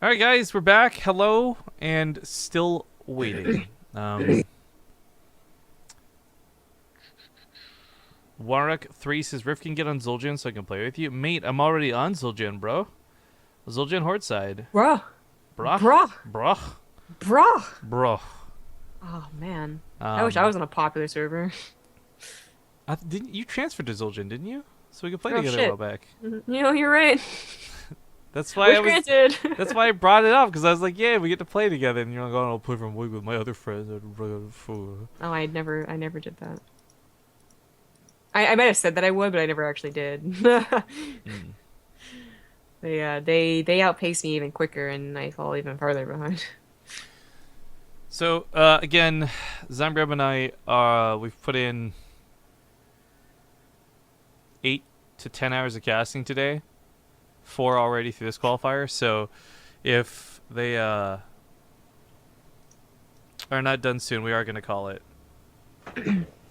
All right, guys, we're back. Hello, and still waiting. Warwick3 says, Riff can get on Zul'jin so I can play with you. Mate, I'm already on Zul'jin, bro. Zul'jin Horde side. Bruh. Bruh. Bruh. Bruh. Bruh. Bruh. Oh, man. I wish I was on a popular server. Didn't you transferred to Zul'jin, didn't you? So we could play Oh, together shit. a while back. You know, you're right. That's why Wish granted. That's why I brought it up, because I was like, yeah, we get to play together. And you're like, oh, I'll play from Wig with my other friends. Oh, I never did that. I might have said that I would, but I never actually did. They outpace me even quicker, and I fall even farther behind. So, again, Zambreb and I, we've put in 8 to 10 hours of casting today. 4 already through this qualifier. So, if they are not done soon, we are going to call it.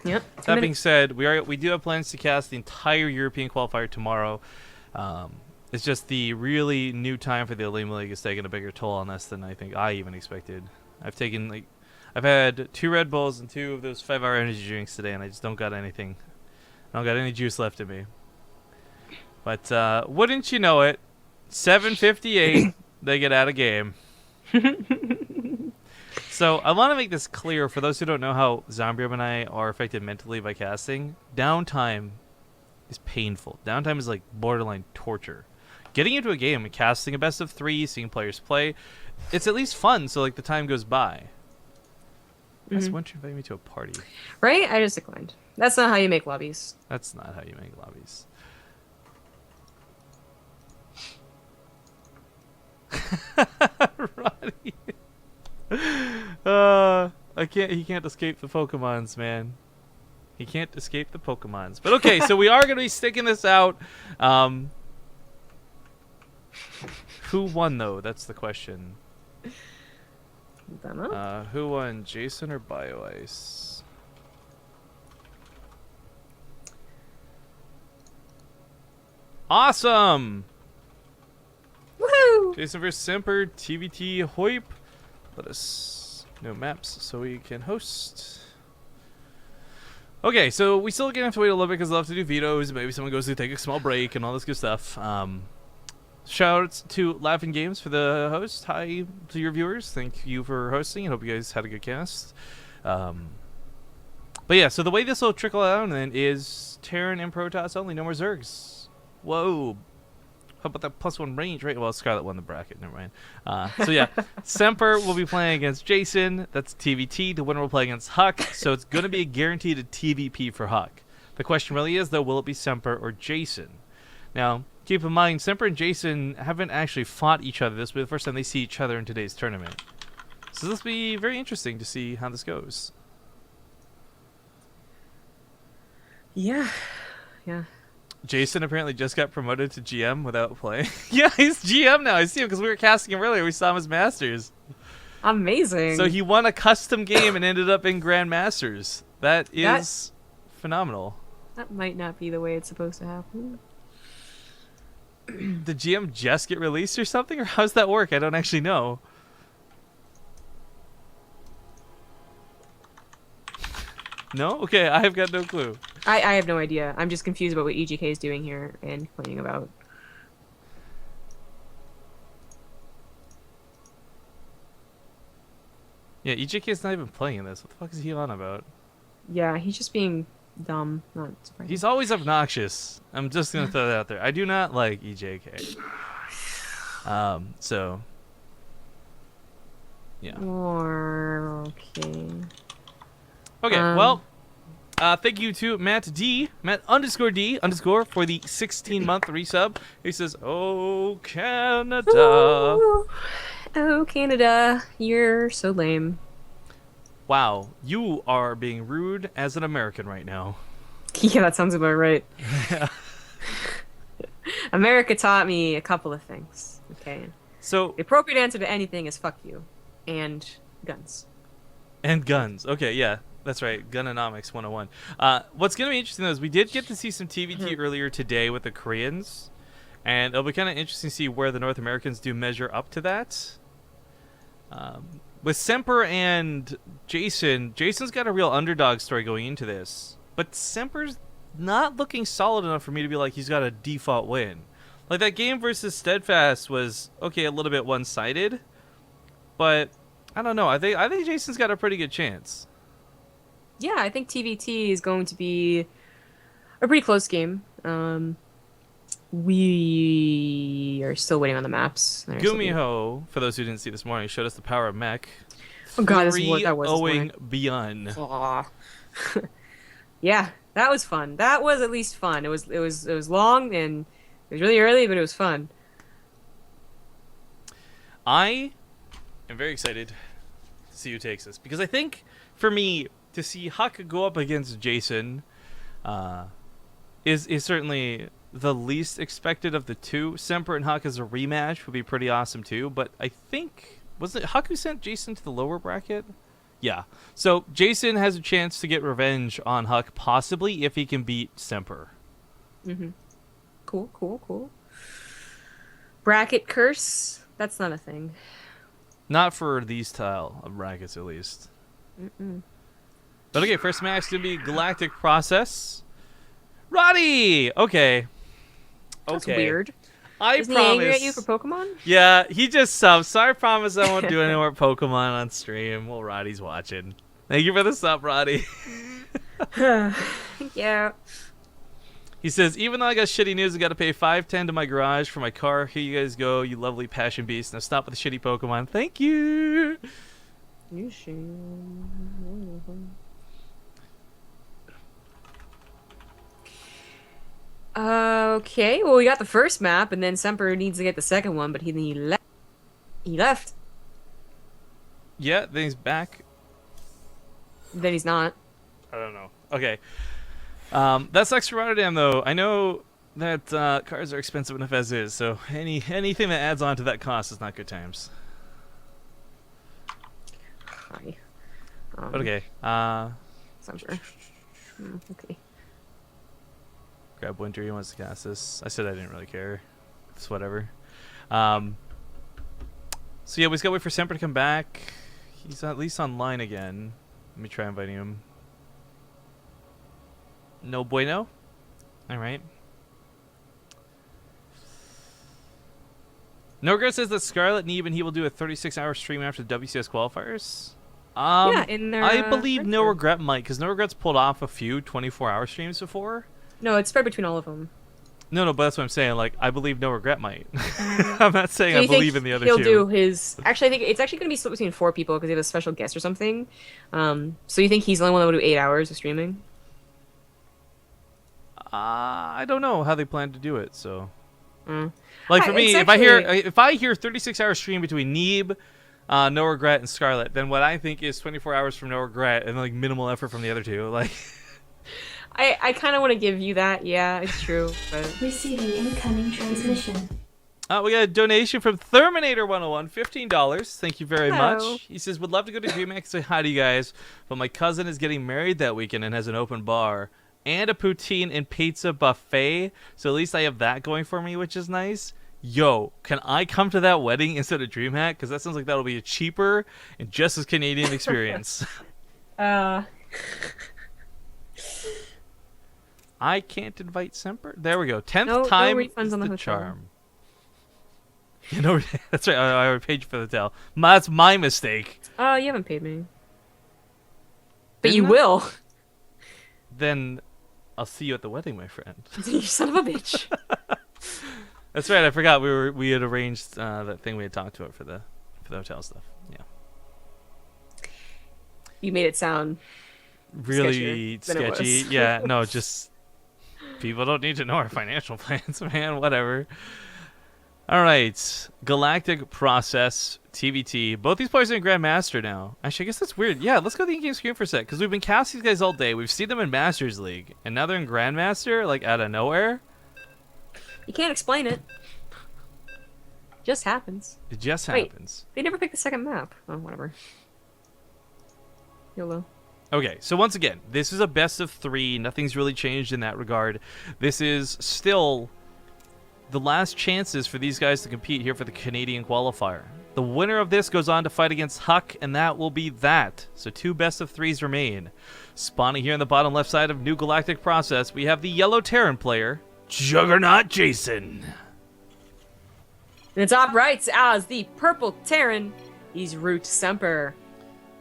Yep. That being said, we do have plans to cast the entire European qualifier tomorrow. It's just the really new time for the Elima League is taking a bigger toll on us than I think I even expected. I've had 2 Red Bulls and 2 of those 5-hour energy drinks today, and I just don't got anything. I don't got any juice left in me. But wouldn't you know it, 7:58, they get out of game. So I want to make this clear for those who don't know how Zambreb and I are affected mentally by casting. Downtime is painful. Downtime is like borderline torture. Getting into a game and casting a best of 3, seeing players play, it's at least fun. So like the time goes by. Why don't you invite me to a party? Right? I just declined. That's not how you make lobbies. That's not how you make lobbies. Roddy. He can't escape the Pokemons, man. He can't escape the Pokemons. But okay, so we are going to be sticking this out. Who won, though? That's the question. Who won, Jason or BioIce? Awesome! Woohoo! Jason vs. Semper, TvT, Hoip. Let us know maps so we can host. Okay, so we still gonna have to wait a little bit because I'll have to do vetoes. Maybe someone goes to take a small break and all this good stuff. Shoutouts to Laughing Games for the host. Hi to your viewers. Thank you for hosting. I hope you guys had a good cast. But yeah, so the way this will trickle out then is Terran and Protoss only. No more Zergs. Whoa. How about that +1 range, right? Well, Scarlet won the bracket. Never mind. So yeah, Semper will be playing against Jason. That's TvT. The winner will play against Huck. So it's going to be a guaranteed TVP for Huck. The question really is, though, will it be Semper or Jason? Now, keep in mind, Semper and Jason haven't actually fought each other. This will be the first time they see each other in today's tournament. So this will be very interesting to see how this goes. Yeah. Jason apparently just got promoted to GM without playing. Yeah, he's GM now. I see him because we were casting him earlier. We saw him as Masters. Amazing. So he won a custom game and ended up in Grand Masters. That is phenomenal. That might not be the way it's supposed to happen. Did GM just get released or something? Or how's that work? I don't actually know. No? Okay, I have got no clue. I have no idea. I'm just confused about what EGK is doing here and complaining about. Yeah, EJK is not even playing this. What the fuck is he on about? Yeah, he's just being dumb. Not surprising. He's always obnoxious. I'm just gonna throw that out there. I do not like EJK. So yeah. Okay. Okay, well, thank you to Matt D, Matt_D_ for the 16-month resub. He says, "Oh Canada." Ooh. Oh Canada, you're so lame. Wow, you are being rude as an American right now. Yeah, that sounds about right. America taught me a couple of things. Okay. So The appropriate answer to anything is fuck you. And guns. And guns. Okay, yeah. That's right. Gunonomics 101. What's going to be interesting, though, is we did get to see some TvT earlier today with the Koreans. And it'll be kind of interesting to see where the North Americans do measure up to that. With Semper and Jason, Jason's got a real underdog story going into this. But Semper's not looking solid enough for me to be like he's got a default win. Like, that game versus Steadfast was, okay, a little bit one-sided. But, I don't know. I think Jason's got a pretty good chance. Yeah, I think TvT is going to be a pretty close game. We are still waiting on the maps. Gumiho, for those who didn't see this morning, showed us the power of mech. Oh god, that was this morning. Beyond. Aw. Yeah, that was fun. That was at least fun. It was long and it was really early, but it was fun. I am very excited to see who takes this, because I think for me to see Huck go up against Jason is certainly the least expected of the two. Semper and Huck as a rematch would be pretty awesome too, but I think, wasn't it Huck who sent Jason to the lower bracket? Yeah. So Jason has a chance to get revenge on Huck, possibly, if he can beat Semper. Mm-hmm. Cool. Bracket curse? That's not a thing. Not for these style of brackets, at least. Mm-mm. But okay, first match is going to be Galactic Process. Roddy! Okay. That's weird. Isn't he angry at you for Pokemon? Yeah, he just subbed. So I promise I won't do any more Pokemon on stream while Roddy's watching. Thank you for the sub, Roddy. Yeah. He says, even though I got shitty news, I got to pay $5.10 to my garage for my car. Here you guys go, you lovely passion beast. Now stop with the shitty Pokemon. Thank you. You should. Okay, well, we got the first map, and then Semper needs to get the second one, but he left. He left. Yeah, then he's back. Then he's not. I don't know. Okay. That sucks for Rotterdam, though. I know that cars are expensive enough as is, so anything that adds on to that cost is not good times. Hi. But okay. Semper. Okay. Grab Winter, he wants to cast this. I said I didn't really care. It's whatever. So yeah, we just gotta wait for Semper to come back. He's at least online again. Let me try inviting him. No bueno? Alright. Norgard says that Scarlet, Neeb, and he will do a 36-hour stream after the WCS qualifiers. Yeah, in their, I believe No Regret might, because No Regret's pulled off a few 24-hour streams before. No, it's spread between all of them. No, but that's what I'm saying. Like, I believe No Regret might. I'm not saying So I believe in the other he'll two. do his... Actually, I think it's actually going to be split between 4 people because they have a special guest or something. So you think he's the only one that will do 8 hours of streaming? I don't know how they plan to do it, so... Mm. Like, for me, actually... if I hear 36-hour stream between Neeb, No Regret, and Scarlet, then what I think is 24 hours from No Regret and, like, minimal effort from the other two. Like... I kind of want to give you that. Yeah, it's true. But... Receiving incoming transmission. We got a donation from Terminator101, $15. Thank you very Hello. much. He says, would love to go to DreamHack and say hi to you guys, but my cousin is getting married that weekend and has an open bar and a poutine and pizza buffet, so at least I have that going for me, which is nice. Yo, can I come to that wedding instead of DreamHack? Because that sounds like that'll be a cheaper and just as Canadian experience. I can't invite Semper. There we go. 10th time refunds is on the the hotel. charm. You know, that's right. I paid you for the hotel. That's my mistake. Oh, you haven't paid me. But Didn't you I? will. Then I'll see you at the wedding, my friend. You son of a bitch. That's right. I forgot we had arranged that thing we had talked about for the hotel stuff. Yeah. You made it sound Really sketchier than it sketchy. was. Yeah. No, just people don't need to know our financial plans, man. Whatever. All right, Galactic Process, TvT. Both these players are in Grandmaster now. Actually, I guess that's weird. Yeah, let's go to the in-game screen for a sec, because we've been casting these guys all day. We've seen them in Masters League, and now they're in Grandmaster, like, out of nowhere. You can't explain it. Just happens. It just Wait. happens. They never picked the second map. Oh, whatever. YOLO. Okay, so once again, this is a best of 3. Nothing's really changed in that regard. This is still the last chances for these guys to compete here for the Canadian qualifier. The winner of this goes on to fight against Huck, and that will be that. So 2 best-of-3s remain. Spawning here in the bottom left side of New Galactic Process, we have the yellow Terran player, Juggernaut Jason. In the top right, as the purple Terran, he's Root Semper.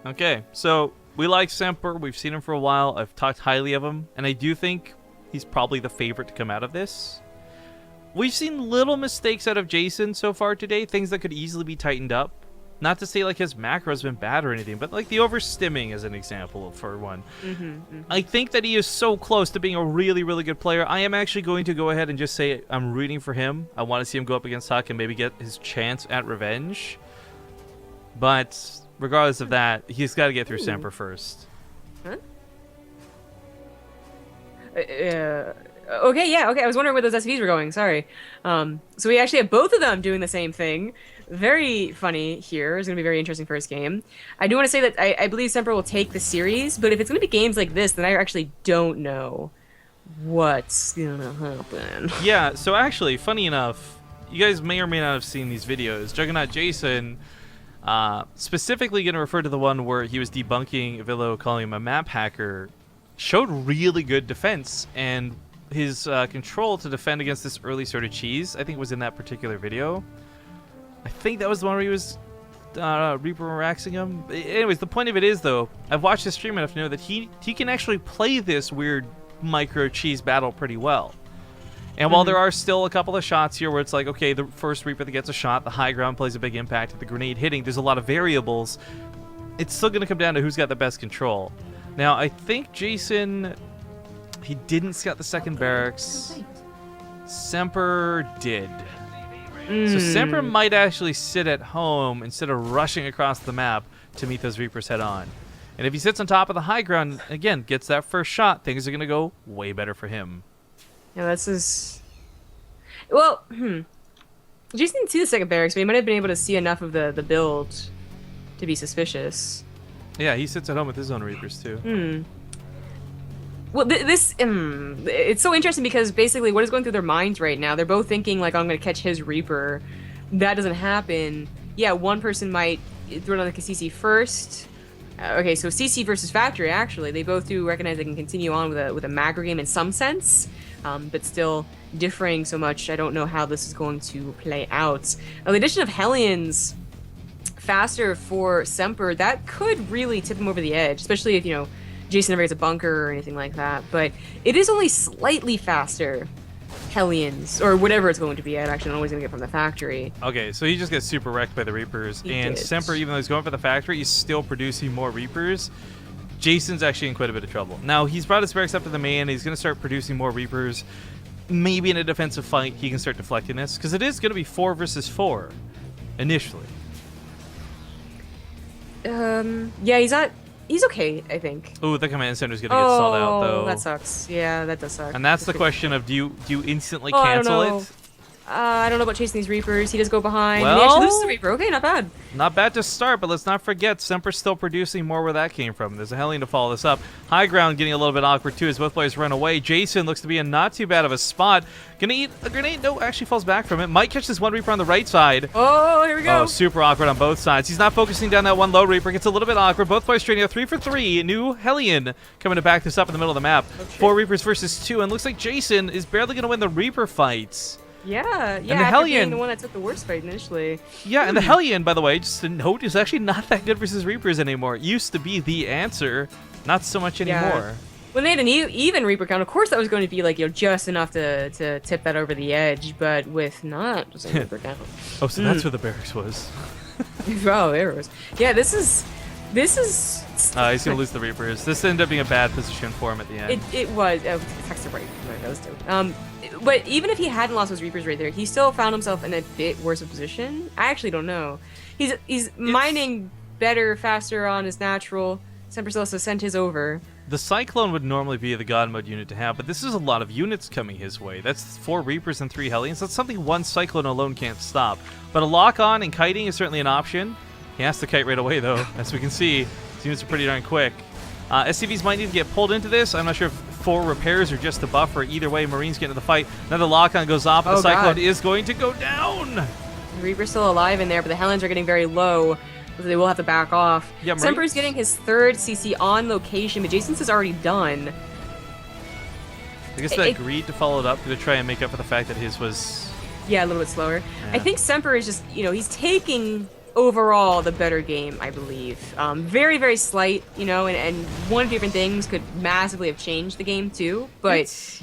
Okay, so we like Semper. We've seen him for a while. I've talked highly of him, and I do think he's probably the favorite to come out of this. We've seen little mistakes out of Jason so far today, things that could easily be tightened up. Not to say like his macro's been bad or anything, but like the overstimming is an example for one. I think that he is so close to being a really, really good player. I am actually going to go ahead and just say I'm rooting for him. I want to see him go up against Huck and maybe get his chance at revenge. But regardless of that, he's got to get through Semper first. Huh? Okay, yeah, okay. I was wondering where those SVs were going. Sorry. So we actually have both of them doing the same thing. Very funny here. It's going to be very interesting first game. I do want to say that I believe Semper will take the series, but if it's going to be games like this, then I actually don't know what's going to happen. Yeah, so actually, funny enough, you guys may or may not have seen these videos. Juggernaut Jason, specifically going to refer to the one where he was debunking Villo, calling him a map hacker, showed really good defense, and his control to defend against this early sort of cheese, I think, was in that particular video. I think that was the one where he was Reaper Raxing him. Anyways, the point of it is, though, I've watched his stream enough to know that he can actually play this weird micro cheese battle pretty well. And while there are still a couple of shots here where it's like, okay, the first Reaper that gets a shot, the high ground plays a big impact, the grenade hitting, there's a lot of variables, it's still going to come down to who's got the best control. Now, I think Jason, he didn't scout the second barracks. Semper did. So Semper might actually sit at home instead of rushing across the map to meet those Reapers head on. And if he sits on top of the high ground, again, gets that first shot, things are going to go way better for him. Yeah, this is... Well, Jason didn't see the second barracks, but he might have been able to see enough of the build to be suspicious. Yeah, he sits at home with his own Reapers, too. Well, it's so interesting because basically what is going through their minds right now, they're both thinking, like, I'm going to catch his Reaper. That doesn't happen. Yeah, one person might throw it on the CC first. Okay, so CC versus Factory, actually. They both do recognize they can continue on with a macro game in some sense, but still differing so much. I don't know how this is going to play out. Now, the addition of Hellions faster for Semper, that could really tip him over the edge, especially if, Jason never gets a bunker or anything like that. But it is only slightly faster Hellions, or whatever it's going to be at. Actually, I'm always going to get from the Factory. Okay, so he just gets super wrecked by the Reapers. And Semper, even though he's going for the Factory, he's still producing more Reapers. Jason's actually in quite a bit of trouble. Now, he's brought his barracks up to the main. He's going to start producing more Reapers. Maybe in a defensive fight, he can start deflecting this, because it is going to be 4 versus 4 initially. Yeah, he's okay, I think. Ooh, the command center's going to get stalled out, though. Oh, that sucks. Yeah, that does suck. And that's the question of, do you instantly I don't cancel know. it? I don't know about chasing these Reapers. He does go behind. Well, he actually loses the Reaper. Okay, not bad. Not bad to start, but let's not forget, Semper's still producing more where that came from. There's a Hellion to follow this up. High ground getting a little bit awkward, too, as both players run away. Jason looks to be in not too bad of a spot. Gonna eat a grenade. No, actually falls back from it. Might catch this one Reaper on the right side. Oh, here we go. Oh, super awkward on both sides. He's not focusing down that one low Reaper. Gets a little bit awkward. Both players trading out 3 for 3. New Hellion coming to back this up in the middle of the map. 4 Reapers versus 2, and looks like Jason is barely gonna win the Reaper fights. Yeah, the after Hellion, being the one that took the worst fight initially. Yeah, and the Hellion, by the way, just a note, is actually not that good versus Reapers anymore. It used to be the answer, not so much anymore. Yeah. When they had an even Reaper count, of course that was going to be like just enough to tip that over the edge, but with not just a Reaper count. Oh, so that's where the barracks was. Oh, there it was. Yeah, this is. He's gonna lose the Reapers. This ended up being a bad position for him at the end. It was. Text right. Those two. But even if he hadn't lost those Reapers right there, he still found himself in a bit worse of position. I actually don't know. He's mining better, faster on his natural. Semper still has to send his over. The Cyclone would normally be the God Mode unit to have, but this is a lot of units coming his way. That's 4 Reapers and 3 Hellions. That's something one Cyclone alone can't stop. But a lock-on and kiting is certainly an option. He has to kite right away, though, as we can see. These units are pretty darn quick. SCVs might need to get pulled into this. I'm not sure if for repairs or just to buffer. Either way, Marines get into the fight. Another lock-on goes off, but the Cyclone is going to go down. Reaper's still alive in there, but the Helens are getting very low. So they will have to back off. Yeah, Semper's getting his 3rd CC on location, but Jason's is already done. I guess that agreed to follow it up to try and make up for the fact that his was... Yeah, a little bit slower. Yeah. I think Semper is just, he's taking overall the better game, I believe. Very, very slight, and one of different things could massively have changed the game too, but...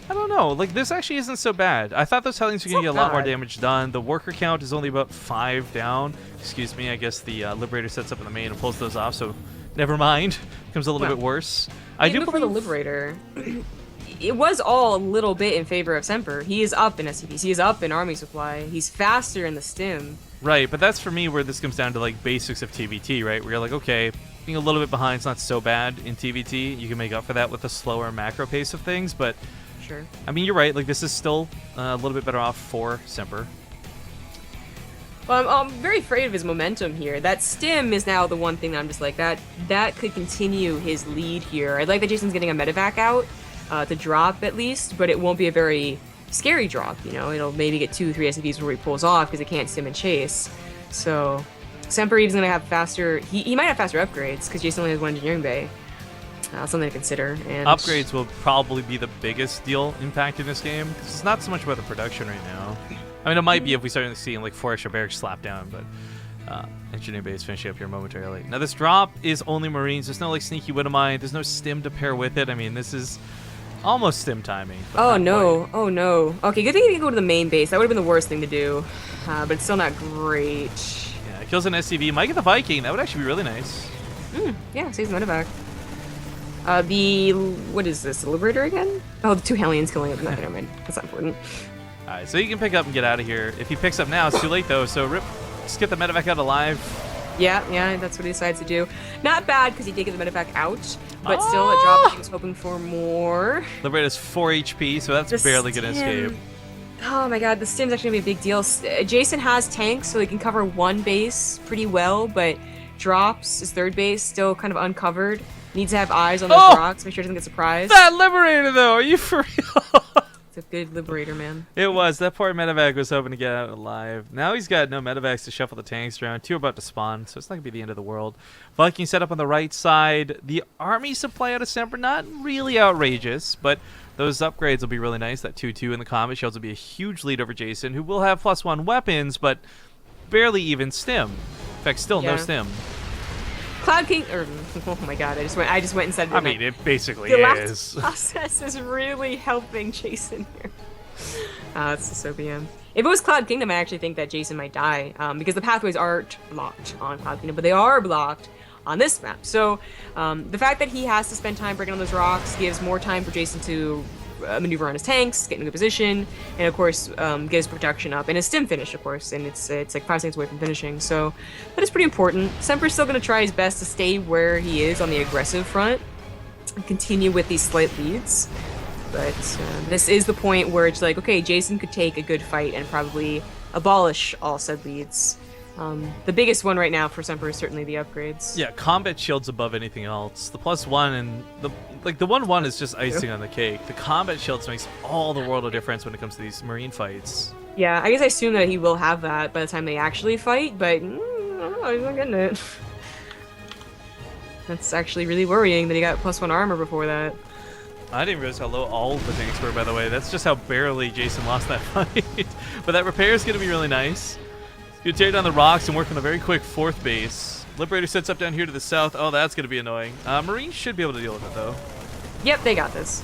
I don't know. Like, this actually isn't so bad. I thought those Hellions were going to get a lot more bad. damage done. The worker count is only about 5 down. Excuse me. I guess the Liberator sets up in the main and pulls those off, so never mind. Becomes a little bit worse. I do believe... the Liberator... It was all a little bit in favor of Semper. He is up in SCPs. He is up in army supply. He's faster in the stim. Right, but that's for me where this comes down to like basics of TvT, right? Where you're like, okay, being a little bit behind is not so bad in TvT. You can make up for that with the slower macro pace of things, but sure. I mean, you're right. Like, this is still a little bit better off for Semper. Well, I'm very afraid of his momentum here. That stim is now the one thing that I'm just like, that could continue his lead here. I like that Jason's getting a medevac out to drop at least, but it won't be a very scary drop, It'll maybe get 2-3 SCVs before he pulls off because it can't stim and chase. So Semper Eve's going to have faster... He might have faster upgrades because Jason only has 1 engineering bay. Something to consider. And upgrades will probably be the biggest deal impact in this game because it's not so much about the production right now. I mean, it might be if we start seeing like 4 extra barracks slap down, but engineering bay is finishing up here momentarily. Now this drop is only Marines. There's no like sneaky Widowmine. There's no stim to pair with it. I mean, this is almost stim timing. Oh no! Oh no! Okay, good thing you didn't go to the main base. That would have been the worst thing to do, but it's still not great. Yeah, it kills an SCV. Might get the Viking. That would actually be really nice. Yeah, saves the medevac. What is this? The Liberator again? Oh, the 2 Hellions killing it. Never mind. That's not important. Alright, so you can pick up and get out of here. If he picks up now, it's too late though, so rip. Just get the medevac out alive. Yeah, that's what he decides to do. Not bad because he did get the medevac out, but still a drop that he was hoping for more. Liberator's 4 HP, so that's barely gonna escape. Oh my god, the stim's actually gonna be a big deal. Jason has tanks, so he can cover 1 base pretty well, but drops his 3rd base still kind of uncovered. Needs to have eyes on those rocks, make sure he doesn't get surprised. That Liberator though, are you for real? It's a good Liberator, man. It was. That poor medevac was hoping to get out alive. Now he's got no medevacs to shuffle the tanks around. 2 are about to spawn, so it's not going to be the end of the world. Viking set up on the right side. The army supply out of Semper, not really outrageous, but those upgrades will be really nice. That 2-2 in the combat shields will be a huge lead over Jason, who will have +1 weapons, but barely even stim. In fact, still no stim. Cloud King, oh my god, I just went and said. I mean, it basically the is. The last process is really helping Jason here. It's the SOBM. If it was Cloud Kingdom, I actually think that Jason might die because the pathways aren't blocked on Cloud Kingdom, but they are blocked on this map. So the fact that he has to spend time breaking on those rocks gives more time for Jason to maneuver on his tanks, get in a good position, and of course get his production up and his stim finish, of course, and it's like 5 seconds away from finishing, so that is pretty important. Semper's still going to try his best to stay where he is on the aggressive front and continue with these slight leads, but this is the point where it's like, okay, Jason could take a good fight and probably abolish all said leads. The biggest one right now for Semper is certainly the upgrades. Yeah, combat shields above anything else. The +1 and the 1-1 is just icing on the cake. The combat shields makes all the world of difference when it comes to these Marine fights. Yeah, I guess I assume that he will have that by the time they actually fight, but I don't know, he's not getting it. That's actually really worrying that he got +1 armor before that. I didn't realize how low all the tanks were, by the way. That's just how barely Jason lost that fight. But that repair is going to be really nice. You tear down the rocks and work on a very quick 4th base. Liberator sets up down here to the south. Oh, that's going to be annoying. Marines should be able to deal with it, though. Yep, they got this.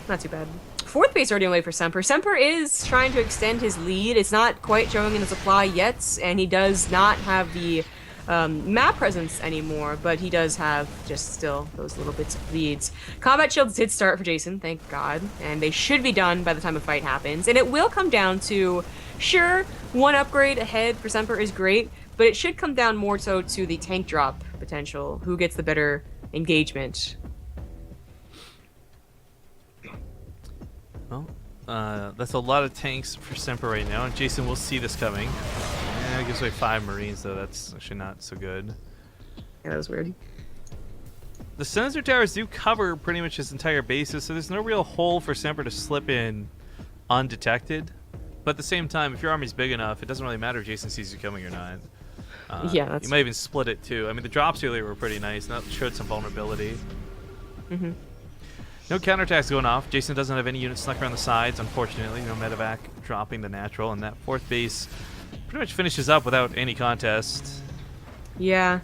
Not too bad. 4th base already on the way for Semper. Semper is trying to extend his lead. It's not quite showing in the supply yet, and he does not have the map presence anymore, but he does have just still those little bits of leads. Combat shields did start for Jason, thank God, and they should be done by the time a fight happens, and it will come down to, sure, 1 upgrade ahead for Semper is great, but it should come down more so to the tank drop potential, who gets the better engagement. Well, that's a lot of tanks for Semper right now, and Jason will see this coming. It gives away 5 Marines, though. That's actually not so good. Yeah, that was weird. the sensor towers do cover pretty much his entire bases, so there's no real hole for Semper to slip in undetected. But at the same time, if your army's big enough, it doesn't really matter if Jason sees you coming or not. Yeah, that's you might even split it too. I mean, the drops earlier were pretty nice, and that showed some vulnerability. Mm-hmm. No counterattacks going off. Jason doesn't have any units snuck around the sides, unfortunately. No medevac dropping the natural, and that fourth base pretty much finishes up without any contest. Yeah.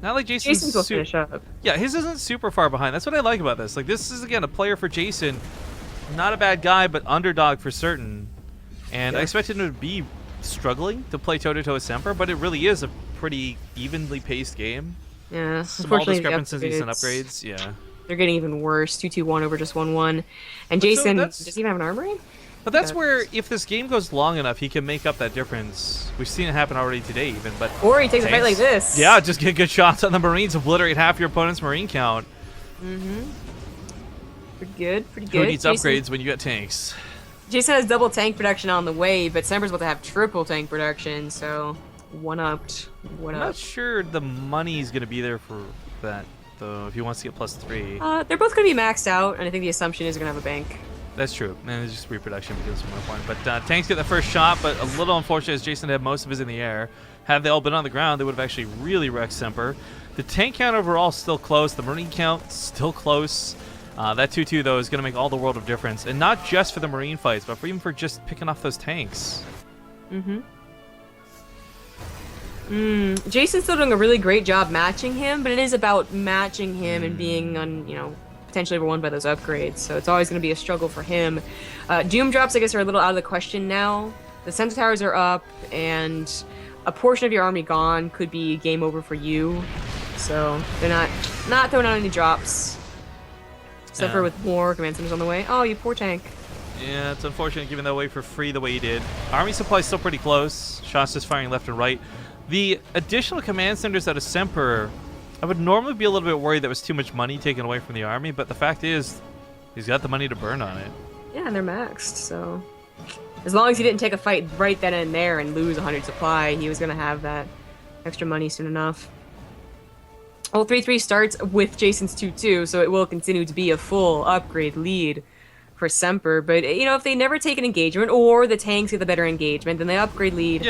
Not like Jason's will finish up. Yeah, his isn't super far behind. That's what I like about this. Like, this is, again, a player for Jason. Not a bad guy, but underdog for certain. And I expected him to be struggling to play toe-to-toe with Semper, but it really is a pretty evenly paced game. Yeah, Small unfortunately, discrepancies and upgrades, yeah. They're getting even worse. 2-2-1 over just 1-1. And Jason, does he even have an armory? But that's where, if this game goes long enough, he can make up that difference. We've seen it happen already today, even. But or he takes a fight like this. Yeah, just get good shots on the Marines, obliterate half your opponent's Marine count. Mm-hmm. Pretty good, pretty good. Who needs upgrades when you get tanks? Jason has double tank production on the way, but Semper's about to have triple tank production, so one-upped. I'm not sure the money's going to be there for that, though, if he wants to get +3. They're both going to be maxed out, and I think the assumption is they're going to have a bank. That's true, and it's just reproduction because it's more important. But tanks get the first shot, but a little unfortunate as Jason had most of his in the air. Had they all been on the ground, they would have actually really wrecked Semper. The tank count overall still close. The Marine count still close. That 2-2, though, is going to make all the world of difference. And not just for the Marine fights, but even for just picking off those tanks. Jason's still doing a really great job matching him, but it is about matching him and being potentially overwhelmed by those upgrades. So it's always going to be a struggle for him. Doom drops, I guess, are a little out of the question now. The sensor towers are up, and a portion of your army gone could be game over for you. So they're not throwing out any drops. Semper with more command centers on the way. Oh, you poor tank. Yeah, it's unfortunate giving that away for free the way he did. Army supply's still pretty close. Shots just firing left and right. The additional command centers out of Semper, I would normally be a little bit worried that was too much money taken away from the army, but the fact is, he's got the money to burn on it. Yeah, and they're maxed, so as long as he didn't take a fight right then and there and lose 100 supply, he was going to have that extra money soon enough. Well, 3-3 starts with Jason's 2-2, so it will continue to be a full upgrade lead for Semper. But, if they never take an engagement or the tanks get the better engagement, then the upgrade lead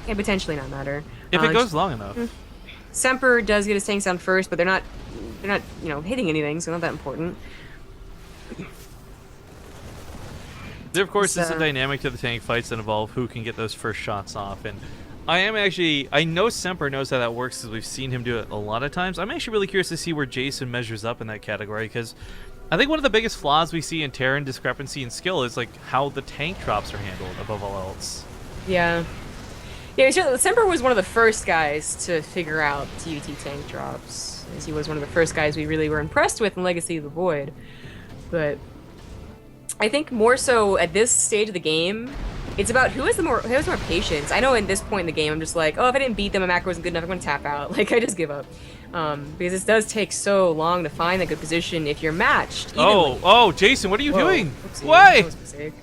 can potentially not matter. If it goes long enough. Semper does get his tanks down first, but they're not hitting anything, so not that important. There, of course, is a dynamic to the tank fights that involve who can get those first shots off. And I know Semper knows how that works because we've seen him do it a lot of times. I'm actually really curious to see where Jason measures up in that category, because I think one of the biggest flaws we see in Terran discrepancy in skill is like how the tank drops are handled above all else. Yeah. Yeah, Semper was one of the first guys to figure out TvT tank drops, as he was one of the first guys we really were impressed with in Legacy of the Void. But I think more so at this stage of the game, it's about who has more patience. I know in this point in the game, I'm just like, oh, if I didn't beat them, my macro wasn't good enough, I'm going to tap out. Like, I just give up. Because this does take so long to find a good position if you're matched evenly. Oh, Jason, what are you doing? Oopsie, Why?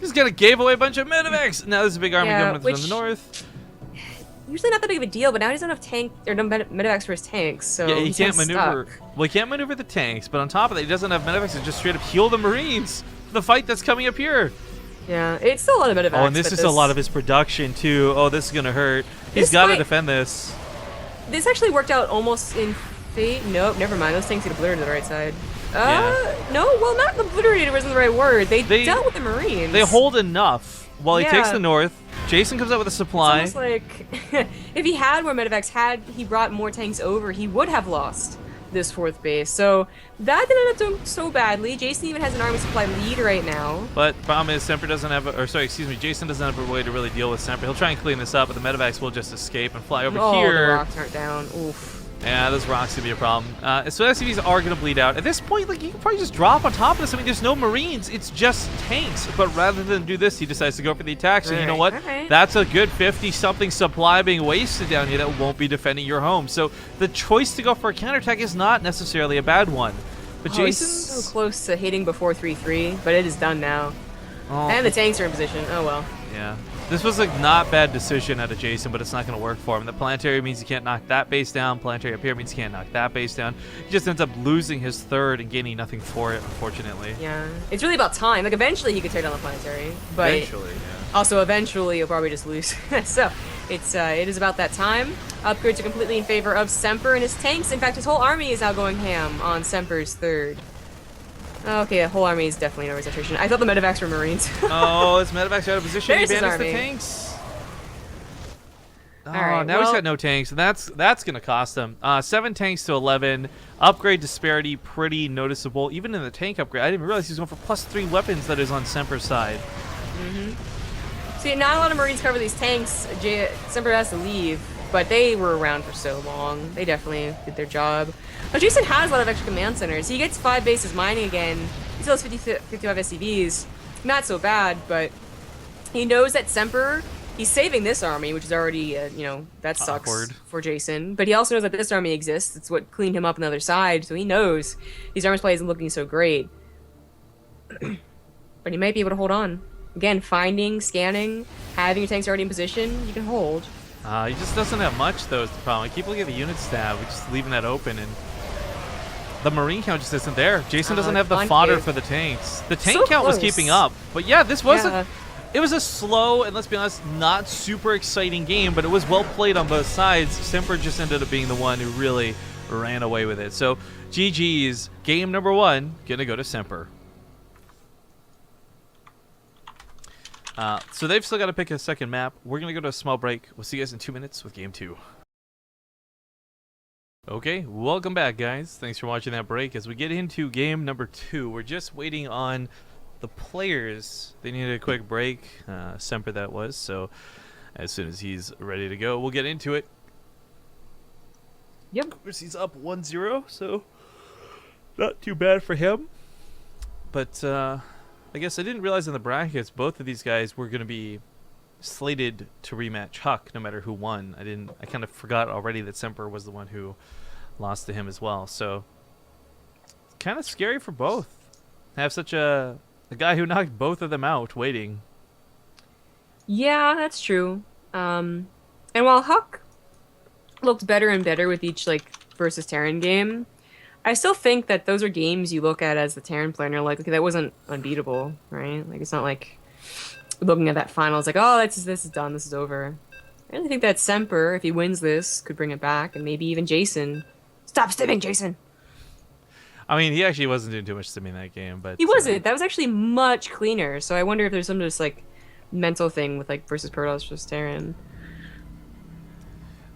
He's going to give away a bunch of medevacs. Now there's a big army coming from the north. Usually not that big of a deal, but now he doesn't have medevacs for his tanks, so yeah, he can't maneuver. Well, he can't maneuver the tanks, but on top of that, he doesn't have medevacs to just straight up heal the Marines for the fight that's coming up here. Yeah, it's still a lot of medevacs. Oh, and this is a lot of his production, too. Oh, this is going to hurt. He's got to defend this. This actually worked out almost in fate. Nope, never mind. Those tanks get obliterated to the right side. No, well, not obliterated wasn't the right word. They dealt with the Marines. They hold enough while he takes the north. Jason comes out with a supply. It's almost like if he had more medevacs, had he brought more tanks over, he would have lost this fourth base. So that didn't end up doing so badly. Jason even has an army supply lead right now. But problem is Semper doesn't have Jason doesn't have a way to really deal with Semper. He'll try and clean this up, but the medevacs will just escape and fly over here. The rocks aren't down. Oof. Yeah, those rocks could be a problem. So SCVs are going to bleed out. At this point, like, you can probably just drop on top of this. I mean, there's no Marines. It's just tanks. But rather than do this, he decides to go for the attacks. And you know what? That's a good 50-something supply being wasted down here that won't be defending your home. So the choice to go for a counterattack is not necessarily a bad one. But Jason's so close to hitting before 3-3, but it is done now. And the tanks are in position. Oh, well. Yeah, yeah. This was a not bad decision out of Jason, but it's not going to work for him. The planetary means he can't knock that base down. Planetary up here means he can't knock that base down. He just ends up losing his third and gaining nothing for it, unfortunately. Yeah, it's really about time. Like, eventually he could tear down the planetary, but Eventually, yeah. also eventually he'll probably just lose. So it is about that time. Upgrades are completely in favor of Semper and his tanks. In fact, his whole army is now going ham on Semper's third. Okay, the whole army is definitely no concentration. I thought the medevacs were Marines. Oh, it's medevacs out of position. There's He his banished the army. tanks. Oh, Alright, now he's well- got no tanks, and that's going to cost him. 7 tanks to 11. Upgrade disparity pretty noticeable. Even in the tank upgrade, I didn't realize he was going for +3 weapons that is on Semper's side. See, not a lot of Marines cover these tanks. Semper has to leave, but they were around for so long. They definitely did their job. But Jason has a lot of extra command centers. He gets 5 bases mining again. He still has 55 SCVs. Not so bad, but he knows that Semper, he's saving this army, which is already, that sucks Awkward. for Jason. But he also knows that this army exists. It's what cleaned him up on the other side, so he knows these arms play isn't looking so great. But he might be able to hold on. Again, finding, scanning, having your tanks already in position, you can hold. He just doesn't have much, though, is the problem. I keep looking at the unit stat. We're just leaving that open, and the Marine count just isn't there. Jason doesn't have the Enclave. fodder for the tanks. The tank So count was close. keeping up. But yeah, this was Yeah. it was a slow, and let's be honest, not super exciting game, but it was well played on both sides. Semper just ended up being the one who really ran away with it. So GG's, game number 1, gonna go to Semper. So they've still got to pick a second map. We're going to go to a small break. We'll see you guys in 2 minutes with game 2. Okay, welcome back, guys. Thanks for watching that break. As we get into game number 2, we're just waiting on the players. They needed a quick break. Semper that was. So as soon as he's ready to go, we'll get into it. Yep. Of course, he's up 1-0, so not too bad for him. But I guess I didn't realize in the brackets both of these guys were going to be slated to rematch Huck no matter who won. I kind of forgot already that Semper was the one who lost to him as well. So kind of scary for both. Have such a guy who knocked both of them out waiting. Yeah, that's true. And while Huck looked better and better with each versus Terran game, I still think that those are games you look at as the Terran player and you're like, okay, that wasn't unbeatable, right? Like, it's not like looking at that final, it's like, oh, this is done, this is over. I really think that Semper, if he wins this, could bring it back, and maybe even Jason. Stop stimming, Jason! I mean, he actually wasn't doing too much to me in that game, but He wasn't. That was actually much cleaner, so I wonder if there's some just, mental thing with, versus Protoss versus Terran.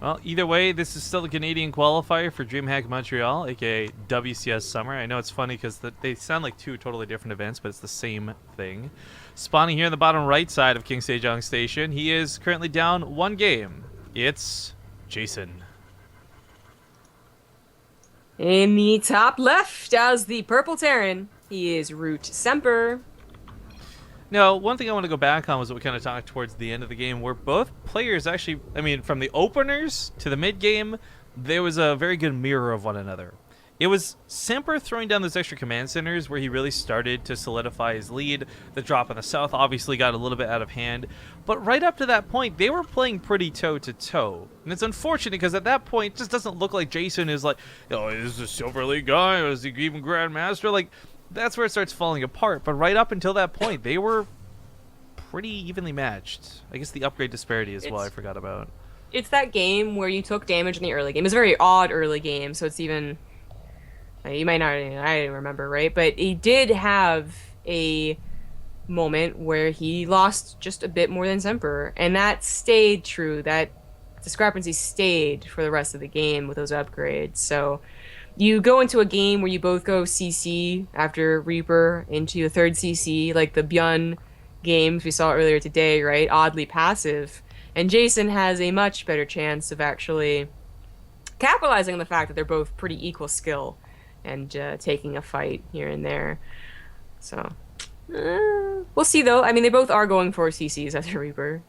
Well, either way, this is still the Canadian qualifier for DreamHack Montreal, aka WCS Summer. I know it's funny because they sound like 2 totally different events, but it's the same thing. Spawning here in the bottom right side of King Sejong Station, he is currently down 1 game. It's Jason. In the top left, as the Purple Terran, he is Root Semper. Now, one thing I want to go back on was what we kind of talked towards the end of the game, where both players actually, I mean, from the openers to the mid-game, there was a very good mirror of one another. It was Semper throwing down those extra command centers where he really started to solidify his lead. The drop in the south obviously got a little bit out of hand. But right up to that point, they were playing pretty toe-to-toe. And it's unfortunate because at that point, it just doesn't look like Jason is like, oh, is this a Silver League guy? Or is he even Grandmaster? Like, that's where it starts falling apart. But right up until that point, they were pretty evenly matched. I guess the upgrade disparity as well I forgot about. It's that game where you took damage in the early game. It's a very odd early game, so it's even... You might not... I didn't remember, right? But he did have a moment where he lost just a bit more than Semper, and that stayed true. That discrepancy stayed for the rest of the game with those upgrades. So you go into a game where you both go CC after Reaper into a third CC, like the Byun games we saw earlier today, right? Oddly passive. And Jason has a much better chance of actually capitalizing on the fact that they're both pretty equal skill and taking a fight here and there. So, we'll see though. I mean, they both are going for CCs after Reaper.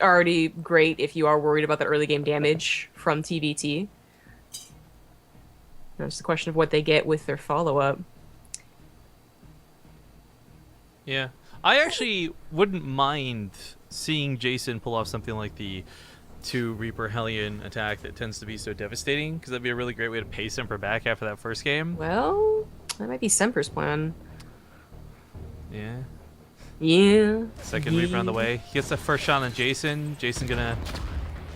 Already great if you are worried about the early game damage from TvT. Now, it's the question of what they get with their follow-up. Yeah. I actually wouldn't mind seeing Jason pull off something like the 2 Reaper Hellion attack that tends to be so devastating, because that'd be a really great way to pay Semper back after that first game. Well, that might be Semper's plan. Yeah. Yeah. Second Reaper on the way. He gets the first shot on Jason. Jason gonna,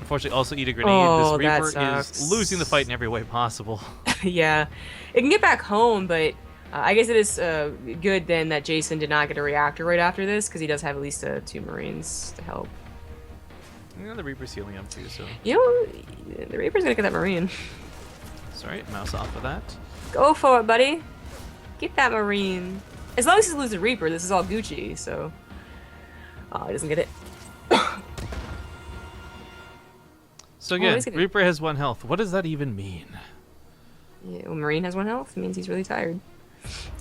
unfortunately, also eat a grenade. Oh, this that Reaper sucks. is losing the fight in every way possible. Yeah. It can get back home, but I guess it is good then that Jason did not get a reactor right after this, because he does have at least 2 Marines to help. Yeah, the Reaper's healing up too, so. You know, the Reaper's gonna get that Marine. Sorry, mouse off of that. Go for it, buddy. Get that Marine. As long as he loses Reaper, this is all Gucci, so. Oh, he doesn't get it. So again, he's gonna- Reaper has 1 health. What does that even mean? Yeah, when Marine has 1 health, it means he's really tired.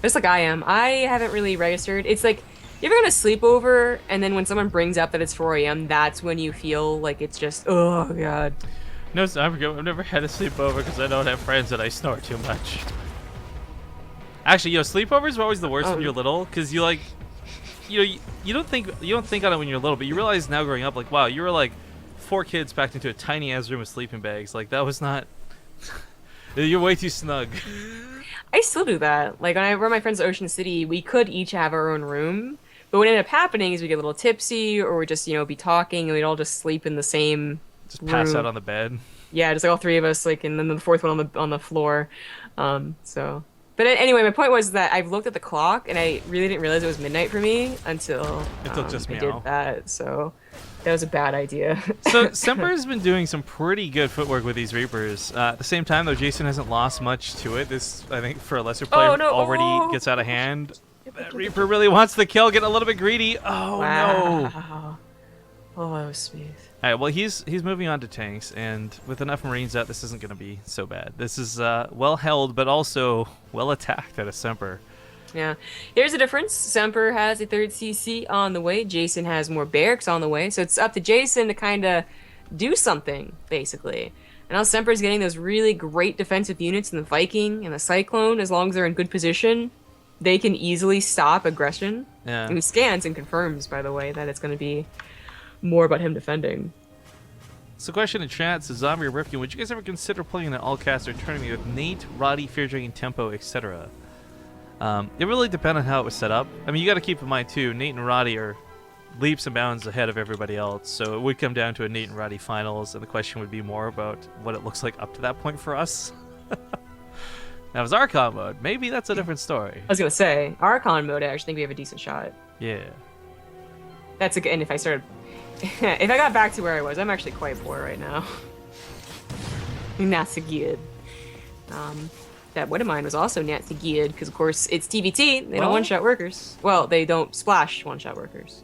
Just like I am. I haven't really registered. It's like, you ever go to sleepover, and then when someone brings up that it's 4 a.m., that's when you feel like it's just, oh, God. No, I've never had a sleepover because I don't have friends and I snore too much. Actually, sleepovers are always the worst when you're little, because you like, you don't think on it when you're little, but you realize now growing up, like, wow, you were like 4 kids packed into a tiny ass room with sleeping bags. Like, that was not. You're way too snug. I still do that. Like, when I were my friends at Ocean City, we could each have our own room, but what ended up happening is we get a little tipsy, or we'd just, be talking, and we'd all just sleep in the same Just pass room. out on the bed. Yeah, just like all 3 of us, like, and then the 4th one on the floor. So. But anyway, my point was that I've looked at the clock, and I really didn't realize it was midnight for me until just I meow. did that. So that was a bad idea. So Semper has been doing some pretty good footwork with these Reapers. At the same time, though, Jason hasn't lost much to it. This, I think, for a lesser player, already gets out of hand. That Reaper really wants the kill, getting a little bit greedy. Oh, no. Wow. Oh, that was smooth. All right, well, he's moving on to tanks, and with enough Marines out, this isn't going to be so bad. This is well held, but also well attacked at a Semper. Yeah. Here's the difference. Semper has a 3rd CC on the way. Jason has more barracks on the way. So it's up to Jason to kind of do something, basically. And now Semper's getting those really great defensive units in the Viking and the Cyclone. As long as they're in good position, they can easily stop aggression. Yeah. And he scans and confirms, by the way, that it's going to be more about him defending. So question in chat says, Zombie or Rifkin, would you guys ever consider playing an all-caster tournament with Nate, Roddy, Fear Dragon, Tempo, etc.? It really depends on how it was set up. I mean, you got to keep in mind, too, Nate and Roddy are leaps and bounds ahead of everybody else, so it would come down to a Nate and Roddy finals, and the question would be more about what it looks like up to that point for us. Now, if it's Archon mode, maybe that's a different story. I was going to say, Archon mode, I actually think we have a decent shot. Yeah. That's a good, and if I started... if I got back to where I was, I'm actually quite poor right now. Not so good. That one of mine was also not so good, because of course it's TvT, they don't one-shot workers. Well, they don't splash one-shot workers.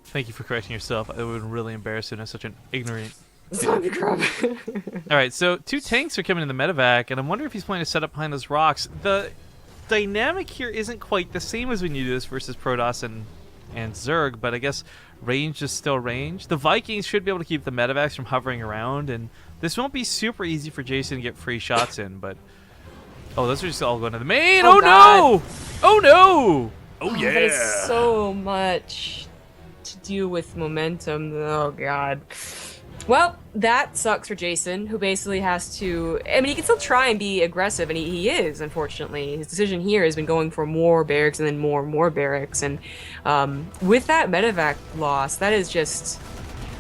Thank you for correcting yourself. It would really embarrass you as such an ignorant... Zombie crap. Alright, so 2 tanks are coming in the medevac, and I'm wondering if he's planning to set up behind those rocks. The dynamic here isn't quite the same as when you do this versus Protoss and Zerg, but I guess range is still range. The Vikings should be able to keep the medevacs from hovering around, and this won't be super easy for Jason to get free shots in, but... Oh, those are just all going to the main! Oh, no! Oh, no! Oh, yeah! That is so much to do with momentum. Oh, God. Well, that sucks for Jason, who basically has to... I mean, he can still try and be aggressive, and he is, unfortunately. His decision here has been going for more barracks and then more barracks, and with that medevac loss, that is just...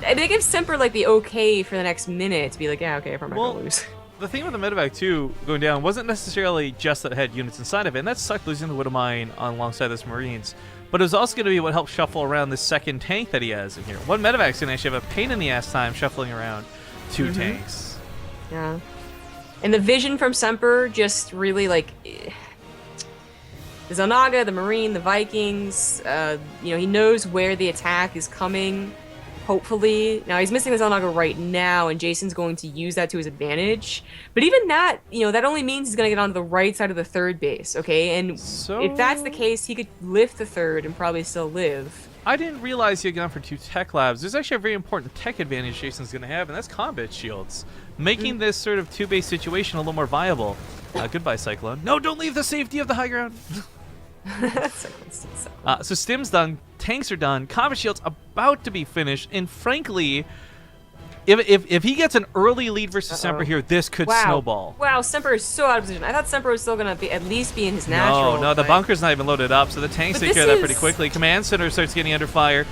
I mean, it gives Semper, like, the okay for the next minute to be like, yeah, okay, I'm not gonna lose. The thing with the medevac, too, going down, wasn't necessarily just that it had units inside of it, and that sucked losing the Widow Mine alongside those Marines. But it was also going to be what helped shuffle around this second tank that he has in here. One medevac's going to actually have a pain-in-the-ass time shuffling around 2 tanks. Yeah. And the vision from Semper just really, like... The Zelnaga, the Marine, the Vikings, he knows where the attack is coming, hopefully. Now, he's missing the Zelnaga right now, and Jason's going to use that to his advantage. But even that, that only means he's going to get onto the right side of the 3rd base, okay? And if that's the case, he could lift the 3rd and probably still live. I didn't realize he had gone for 2 tech labs. There's actually a very important tech advantage Jason's going to have, and that's combat shields, making this sort of 2-base situation a little more viable. Goodbye, Cyclone. No, don't leave the safety of the high ground. So Stim's done, tanks are done, combat shield's about to be finished, and frankly, if he gets an early lead versus Semper here, this could snowball. Wow, Semper is so out of position. I thought Semper was still gonna be at least be in his natural. No, the bunker's not even loaded up, so the tanks take care of that pretty quickly. Command center starts getting under fire.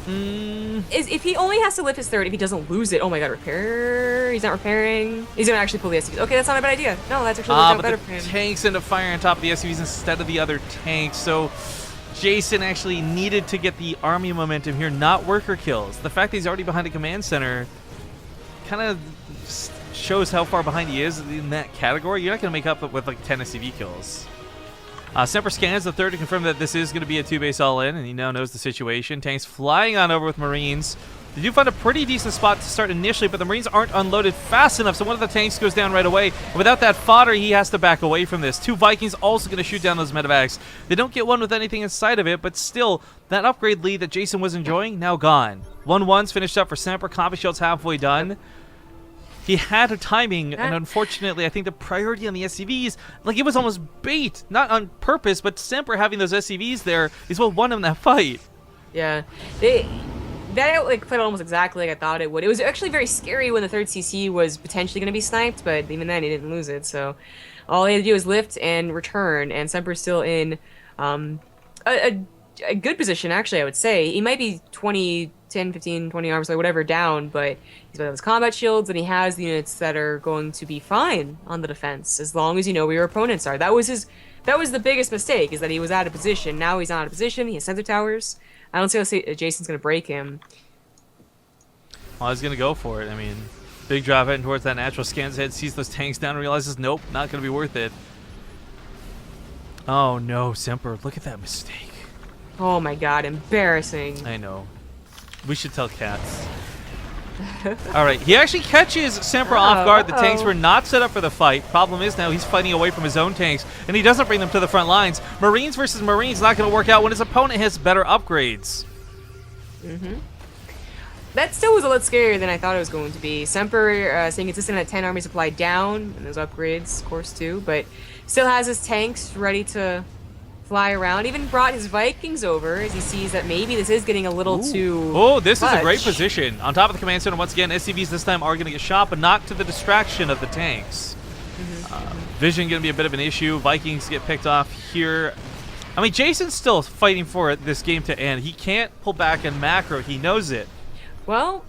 If he only has to lift his third, if he doesn't lose it, oh my god, repair. He's not repairing. He's gonna actually pull the SUVs. Okay, that's not a bad idea. No, that's actually worked out better for him. Tanks end up firing on top of the SUVs instead of the other tanks, so Jason actually needed to get the army momentum here, not worker kills. The fact that he's already behind a command center kind of shows how far behind he is in that category. You're not going to make up with like 10 SCV kills. Semper scans the third to confirm that this is going to be a 2-base all-in, and he now knows the situation. Tanks flying on over with Marines. They do find a pretty decent spot to start initially, but the Marines aren't unloaded fast enough, so one of the tanks goes down right away. And without that fodder, he has to back away from this. 2 Vikings also going to shoot down those medevacs. They don't get one with anything inside of it, but still, that upgrade lead that Jason was enjoying, now gone. 1-1's finished up for Semper. Combat shield's halfway done. He had a timing, and unfortunately, I think the priority on the SCVs, like it was almost bait, not on purpose, but Semper having those SCVs there is what won him that fight. Yeah, that like played almost exactly like I thought it would. It was actually very scary when the third CC was potentially going to be sniped, but even then he didn't lose it. So all he had to do was lift and return, and Semper's still in a good position, actually, I would say. He might be 10, 15, 20 arms, or whatever, down, but he's got his combat shields, and he has the units that are going to be fine on the defense, as long as you know where your opponents are. That was the biggest mistake, is that he was out of position. Now he's not out of position. He has sensor towers. I don't see how Jason's going to break him. Well, he's going to go for it. I mean, big drive heading towards that natural, scans ahead, sees those tanks down, and realizes, nope, not going to be worth it. Oh, no, Semper, look at that mistake. Oh my god, embarrassing. I know. We should tell cats. Alright, he actually catches Semper off guard. The tanks were not set up for the fight. Problem is now he's fighting away from his own tanks, and he doesn't bring them to the front lines. Marines versus Marines not going to work out when his opponent has better upgrades. That still was a lot scarier than I thought it was going to be. Semper staying consistent at 10 army supply down, and those upgrades, of course, too, but still has his tanks ready to fly around. Even brought his Vikings over as he sees that maybe this is getting a little too this much. Is a great position. On top of the command center, once again, SCVs this time are going to get shot, but not to the distraction of the tanks. Vision going to be a bit of an issue. Vikings get picked off here. I mean, Jason's still fighting for this game to end. He can't pull back in macro. He knows it. Well,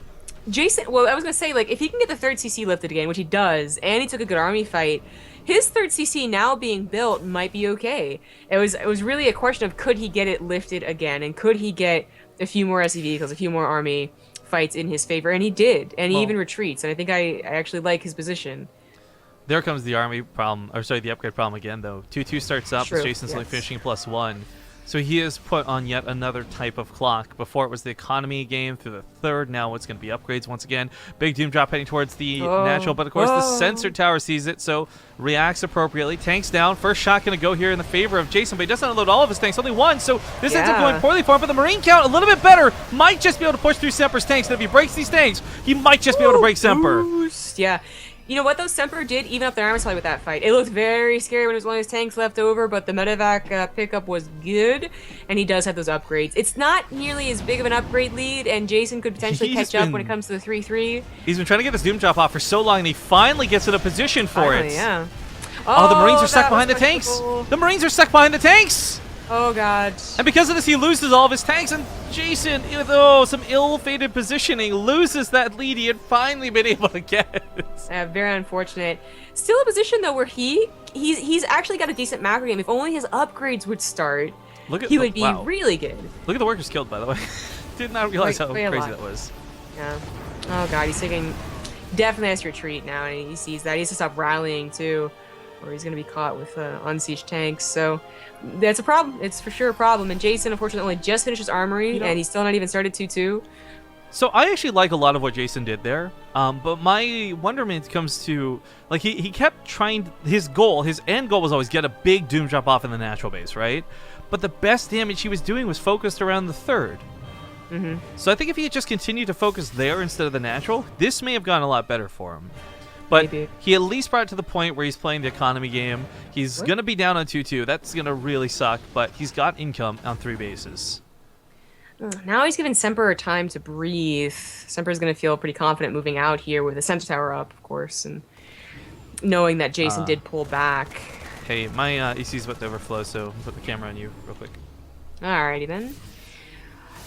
Jason, I was going to say, like, if he can get the third CC lifted again, which he does, and he took a good army fight, his third CC now being built might be okay. It was really a question of could he get it lifted again, and could he get a few more SC vehicles, a few more army fights in his favor, and he did, and he even retreats, and I think I actually like his position. There comes the army problem, or sorry, the upgrade problem again, though. 2-2 starts up, True, Jason's only finishing +1. So he is put on yet another type of clock. Before it was the economy game through the third. Now it's going to be upgrades once again. Big doom drop heading towards the natural, but of course the sensor tower sees it, so reacts appropriately. Tanks down. First shot going to go here in the favor of Jason, but he doesn't unload all of his tanks, only one, so this ends up going poorly for him. But the Marine count a little bit better. Might just be able to push through Semper's tanks. And if he breaks these tanks, he might just be able to break Semper. Yeah. You know what, though? Semper did even up their armor supply with that fight. It looked very scary when it was one of his tanks left over, but the medevac pickup was good, and he does have those upgrades. It's not nearly as big of an upgrade lead, and Jason could potentially catch up when it comes to the 3-3. He's been trying to get this doom drop off for so long, and he finally gets in a position for it. Yeah. Oh, the Marines are stuck behind the tanks. The Marines are stuck behind the tanks. Oh, God. And because of this, he loses all of his tanks, and Jason, with some ill-fated positioning, loses that lead he had finally been able to get. Very unfortunate. Still a position, though, where he's actually got a decent macro game. If only his upgrades would start, he would be really good. Look at the workers killed, by the way. Did not realize how crazy that was. Yeah. Oh, God, he's taking... Definitely has to retreat now, and he sees that. He has to stop rallying, too, or he's going to be caught with unsieged tanks. So that's a problem. It's for sure a problem. And Jason, unfortunately, just finished his armory, and he's still not even started 2-2. So I actually like a lot of what Jason did there. But my wonderment comes to, like, he kept trying, his end goal was always get a big doom drop off in the natural base, right? But the best damage he was doing was focused around the third. So I think if he had just continued to focus there instead of the natural, this may have gone a lot better for him. But Maybe. he at least brought it to the point where he's playing the economy game. He's going to be down on 2-2. That's going to really suck, but he's got income on 3 bases. Now he's giving Semper time to breathe. Semper's going to feel pretty confident moving out here with the center tower up, of course, and knowing that Jason did pull back. Hey, my EC's about to overflow, so put the camera on you real quick. Alrighty then.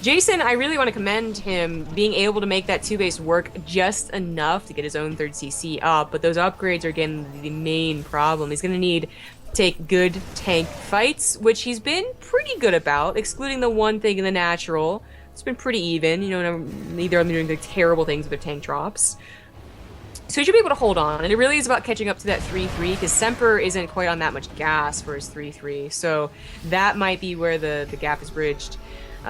Jason, I really want to commend him being able to make that 2-base work just enough to get his own 3rd CC up, but those upgrades are again the main problem. He's going to need to take good tank fights, which he's been pretty good about, excluding the one thing in the natural. It's been pretty even, you know, neither of them doing the terrible things with their tank drops. So he should be able to hold on, and it really is about catching up to that 3-3, because Semper isn't quite on that much gas for his 3-3, so that might be where the gap is bridged.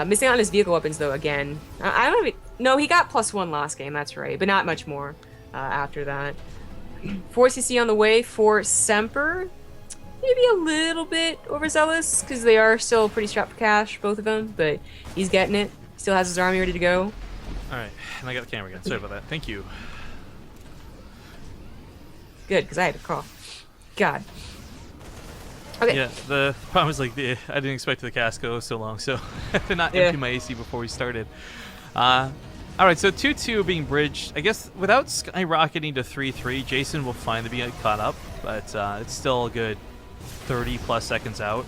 Missing out on his vehicle weapons, though, again. I don't even... No, he got +1 last game, that's right, but not much more after that. 4CC on the way for Semper. Maybe a little bit overzealous, because they are still pretty strapped for cash, both of them, but he's getting it. Still has his army ready to go. Alright, and I got the camera again. Sorry about that. Thank you. Good, because I had to call. God. Okay. Yeah, the problem is, like, I didn't expect the cast to go so long, so I did not empty my AC before we started. Alright, so 2-2 being bridged. I guess without skyrocketing to 3-3, Jason will finally be caught up, but it's still a good 30+ seconds out.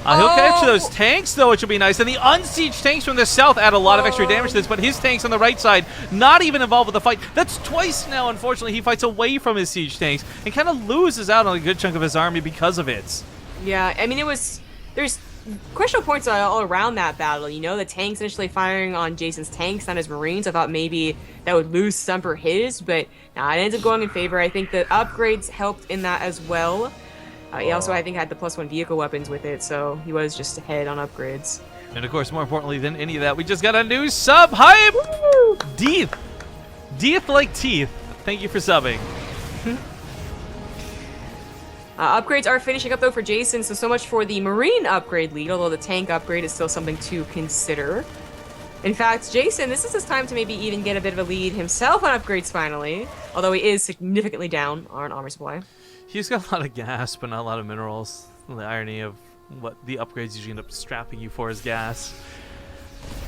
He'll catch those tanks, though, which will be nice. And the unsieged tanks from the south add a lot of extra damage to this, but his tanks on the right side, not even involved with the fight. That's twice now, unfortunately. He fights away from his siege tanks and kind of loses out on a good chunk of his army because of it. Yeah, I mean, there's questionable points all around that battle. You know, the tanks initially firing on Jason's tanks, not his Marines. I thought maybe that would lose Semper his, but nah, it ends up going in favor. I think the upgrades helped in that as well. He also, I think, had the +1 vehicle weapons with it, so he was just ahead on upgrades. And, of course, more importantly than any of that, we just got a new sub. Hype! Deeth. Deeth like teeth. Thank you for subbing. Upgrades are finishing up, though, for Jason, so much for the Marine upgrade lead, although the tank upgrade is still something to consider. In fact, Jason, this is his time to maybe even get a bit of a lead himself on upgrades finally, although he is significantly down on armor supply. He's got a lot of gas, but not a lot of minerals. The irony of what the upgrades usually end up strapping you for is gas.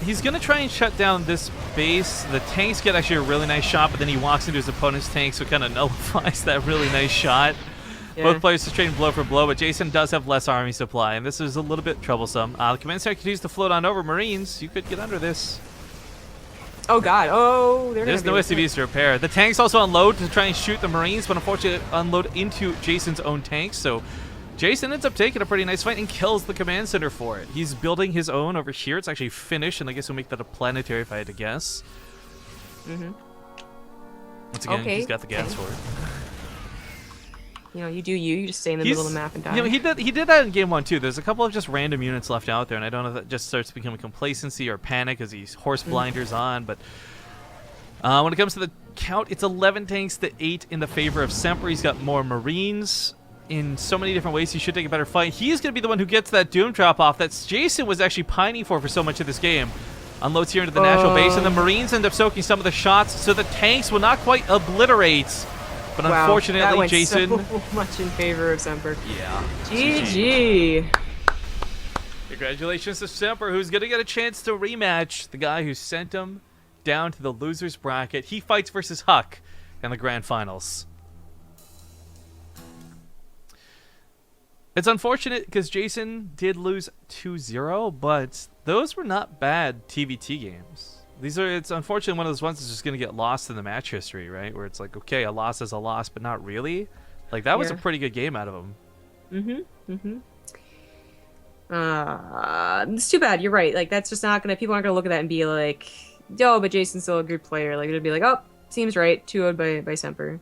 He's going to try and shut down this base. The tanks get actually a really nice shot, but then he walks into his opponent's tank, so it kind of nullifies that really nice shot. Yeah. Both players just trading blow for blow, but Jason does have less army supply, and this is a little bit troublesome. The command center continues to float on over. Marines, you could get under this. Oh god, oh, there's no SCVs to repair. The tanks also unload to try and shoot the Marines, but unfortunately unload into Jason's own tanks, so Jason ends up taking a pretty nice fight and kills the command center for it. He's building his own over here. It's actually finished, and I guess we'll make that a planetary if I had to guess. Once again, he's got the gas for it. You know, you do you just stay in the middle of the map and die. You know, he did that in game 1 too. There's a couple of just random units left out there, and I don't know if that just starts becoming complacency or panic as he's horse blinders on, but when it comes to the count, it's 11 tanks to 8 in the favor of Semper. He's got more Marines in so many different ways. He should take a better fight. He's going to be the one who gets that Doom drop off that Jason was actually pining for so much of this game. Unloads here into the natural base, and the Marines end up soaking some of the shots, so the tanks will not quite obliterate. But unfortunately, that went Jason... so much in favor of Semper. Yeah. GG. Congratulations to Semper, who's going to get a chance to rematch the guy who sent him down to the loser's bracket. He fights versus Huck in the grand finals. It's unfortunate because Jason did lose 2-0, but those were not bad TvT games. It's unfortunately one of those ones that's just going to get lost in the match history, right? Where it's like, okay, a loss is a loss, but not really. Like, that was a pretty good game out of him. It's too bad. You're right. Like, that's just not going to... People aren't going to look at that and be like, oh, but Jason's still a good player. Like, it'll be like, oh, seems right. 2-0 by Semper.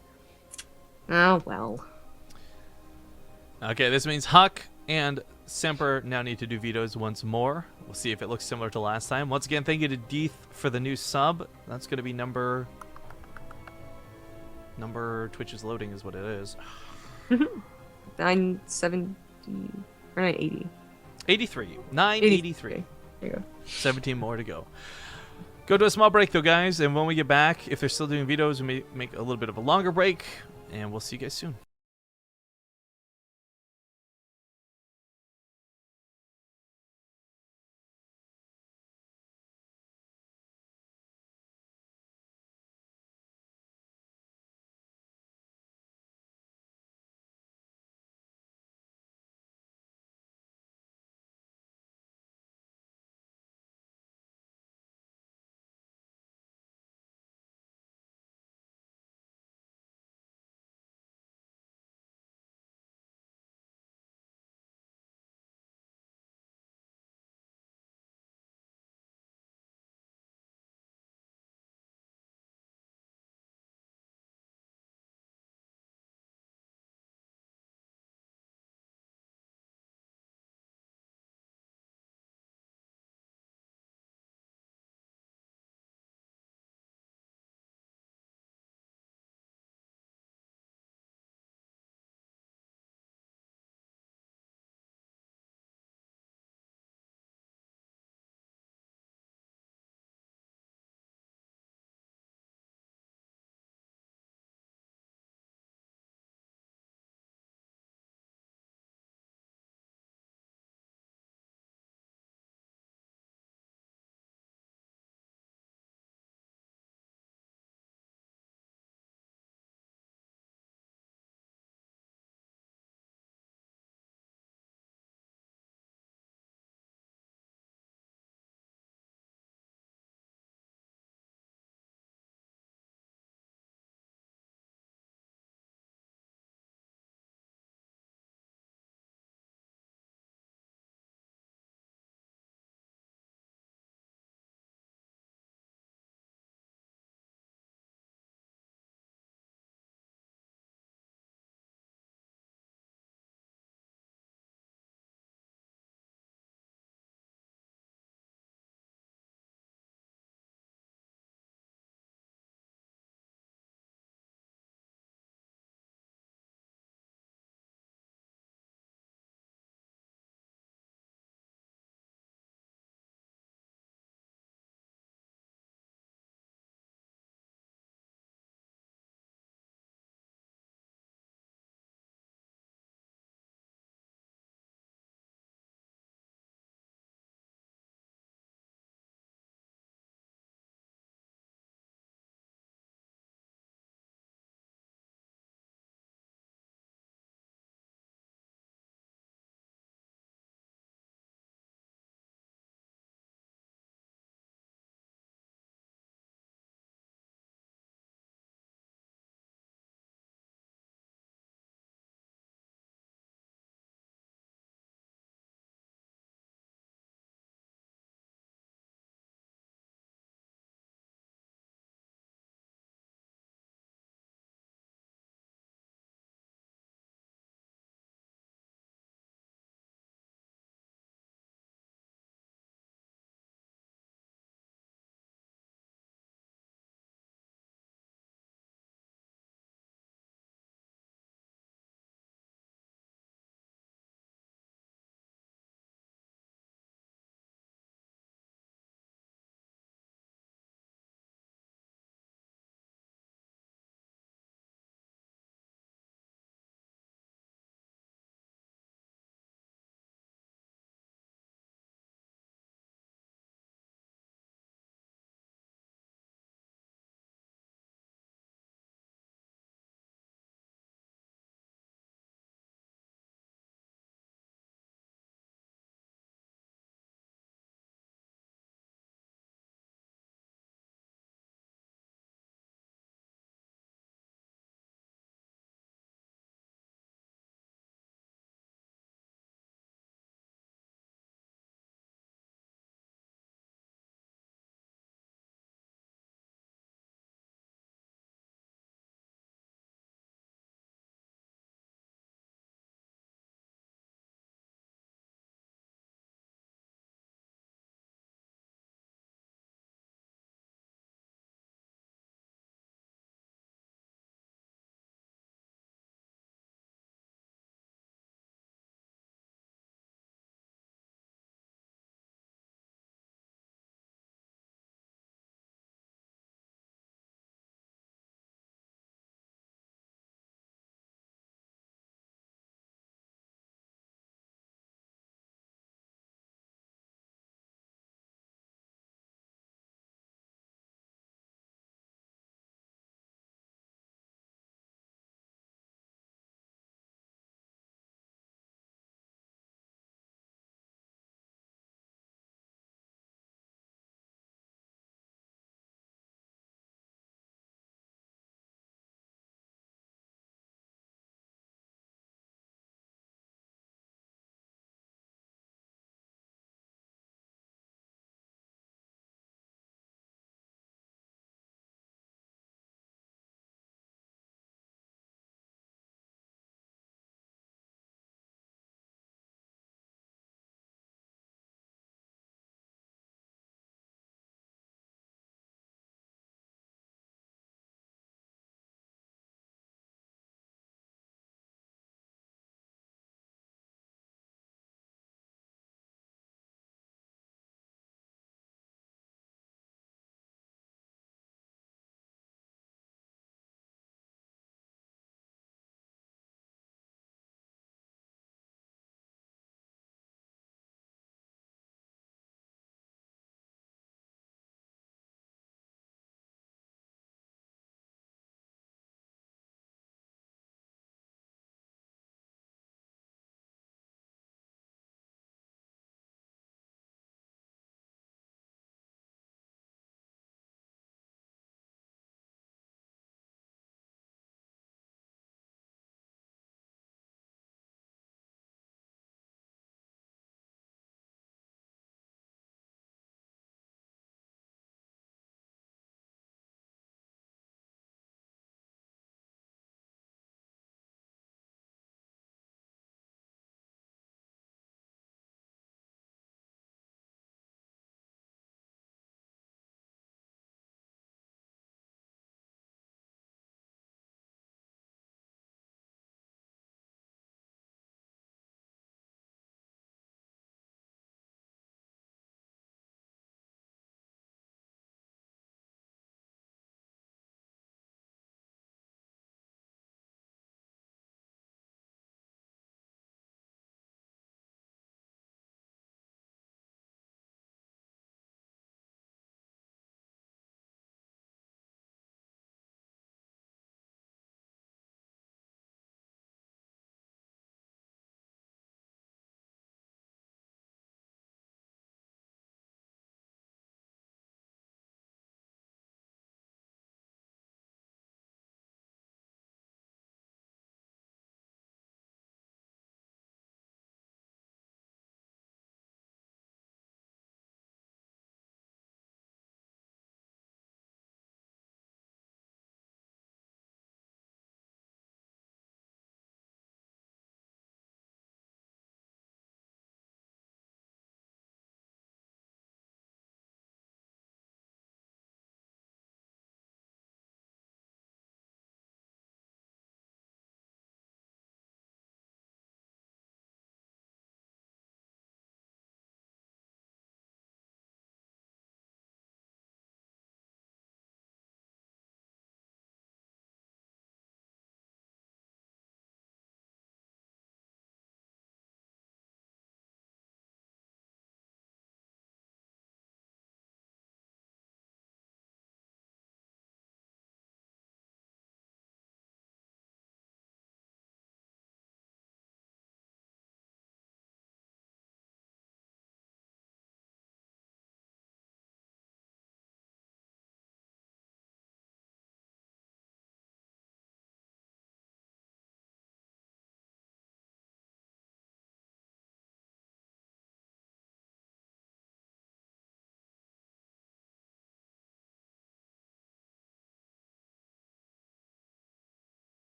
Oh, well. Okay, this means Huck and Semper now need to do vetoes once more. We'll see if it looks similar to last time. Once again, thank you to Deeth for the new sub. That's going to be number Twitch is loading is what it is. 970 or 980. 83. 983. There you go. 17 more to go. Go to a small break though, guys, and when we get back, if they're still doing vetoes, we may make a little bit of a longer break, and we'll see you guys soon.